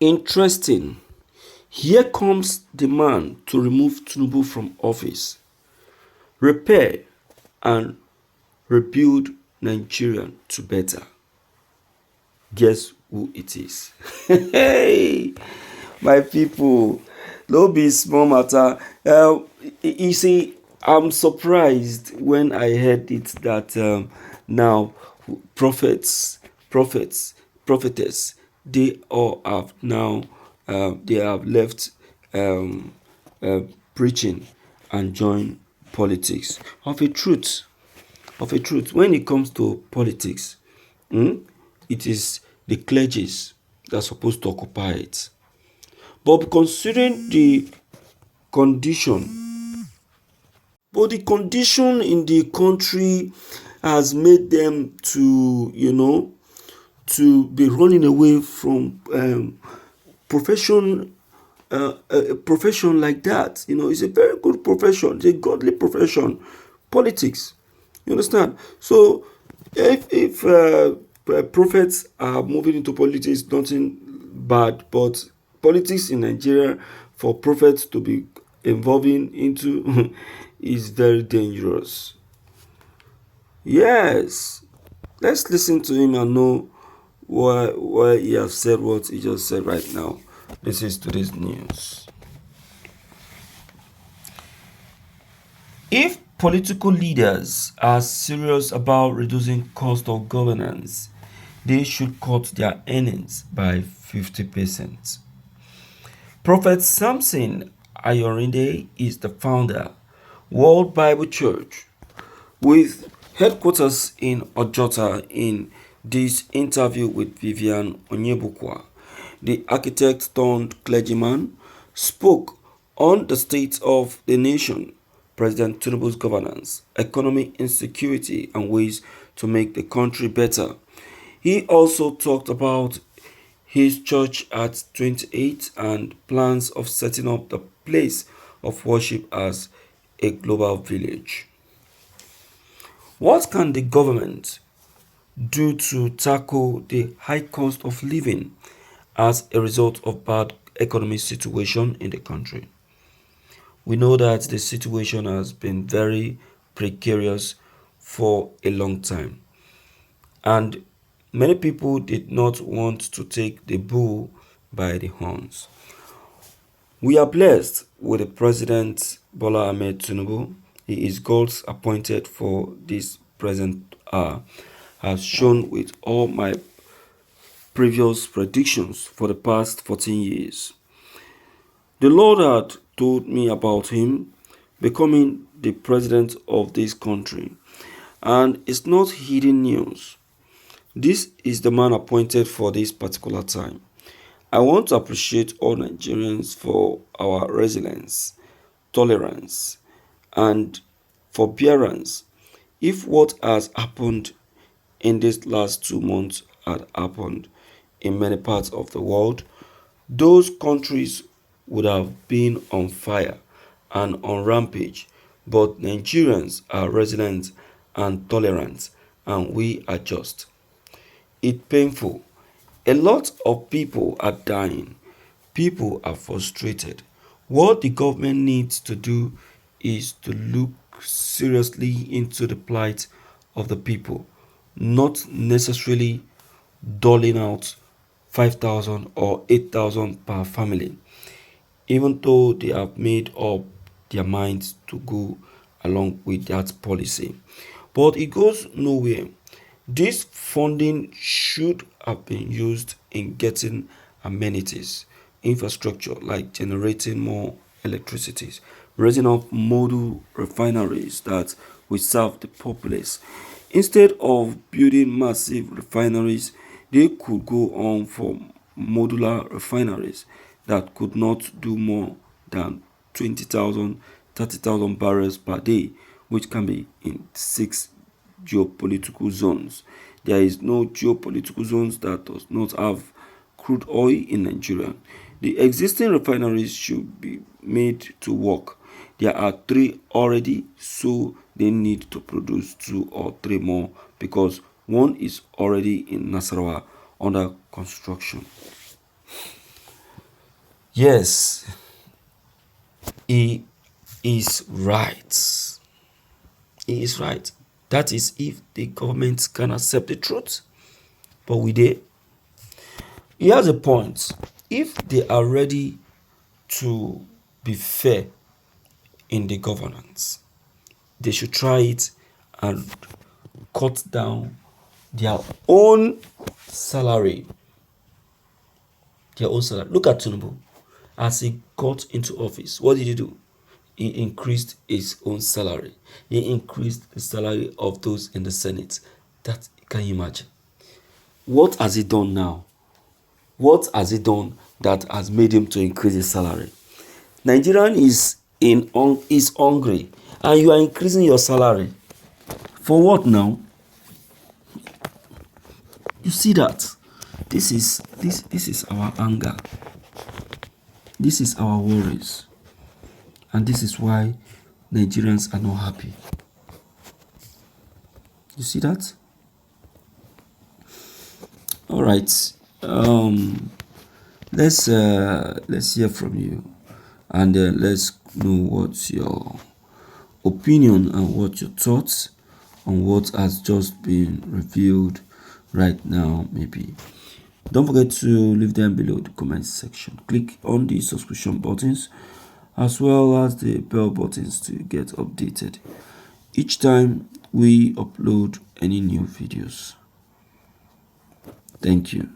Interesting. Here comes the man to remove Tinubu from office, repair and rebuild Nigeria to better. Guess who it is? Hey, my people, no be small matter. You see, I'm surprised when I heard it that now prophets, prophets, prophetess, they all have now they have left um, uh, preaching and joined politics. Of a truth, when it comes to politics, it is the clergies that are supposed to occupy it. But considering the condition, the condition in the country has made them to, to be running away from profession, a profession like that. It's a very good profession. It's a godly profession. Politics. You understand? So, if prophets are moving into politics, nothing bad. But politics in Nigeria, for prophets to be involving into, is very dangerous. Yes, let's listen to him and know why he has said what he just said right now. This is today's news. If political leaders are serious about reducing cost of governance, they should cut their earnings by 50%. Prophet Samson Ayorinde is the founder, World Bible Church, with headquarters in Ojota. In this interview with Vivian Onyebukwa, the architect turned clergyman spoke on the state of the nation, President Tinubu's governance, economic insecurity, and ways to make the country better. He also talked about his church at 28 and plans of setting up the place of worship as a global village. What can the government do to tackle the high cost of living as a result of bad economic situation in the country? We know that the situation has been very precarious for a long time, and many people did not want to take the bull by the horns. We are blessed with the President Bola Ahmed Tinubu. He is God's appointed for this present hour, as shown with all my previous predictions for the past 14 years. The Lord had told me about him becoming the president of this country, and it's not hidden news. This is the man appointed for this particular time. I want to appreciate all Nigerians for our resilience, tolerance, and forbearance. If what has happened in these last 2 months had happened in many parts of the world, those countries would have been on fire and on rampage. But Nigerians are resilient and tolerant, and we are just. It's painful. A lot of people are dying. People are frustrated. What the government needs to do is to look seriously into the plight of the people, not necessarily doling out 5,000 or 8,000 per family, even though they have made up their minds to go along with that policy. But it goes nowhere. This funding should have been used in getting amenities, infrastructure like generating more electricity, raising up model refineries that will serve the populace. Instead of building massive refineries, they could go on for modular refineries that could not do more than 20,000, 30,000 barrels per day, which can be in 6 geopolitical zones. There is no geopolitical zones that does not have crude oil in Nigeria. The existing refineries should be made to work. There are three already, so they need to produce two or three more because one is already in Nasarawa under construction. Yes, he is right. He is right. That is if the government can accept the truth. But we they he has a point. If they are ready to be fair in the governance, they should try it and cut down their own salary. Their own salary. Look at Tinubu. As he got into office, what did he do? He increased his own salary. He increased the salary of those in the Senate. That can you imagine? What has he done now? What has he done that has made him to increase his salary? Nigerian is hungry, and you are increasing your salary. For what now? You see that? This is our anger. This is our worries. And this is why Nigerians are not happy. You see that? All right. Let's hear from you, and let's know what's your opinion and what your thoughts on what has just been revealed right now. Maybe don't forget to leave them below the comment section. Click on the subscription buttons as well as the bell buttons to get updated each time we upload any new videos. Thank you.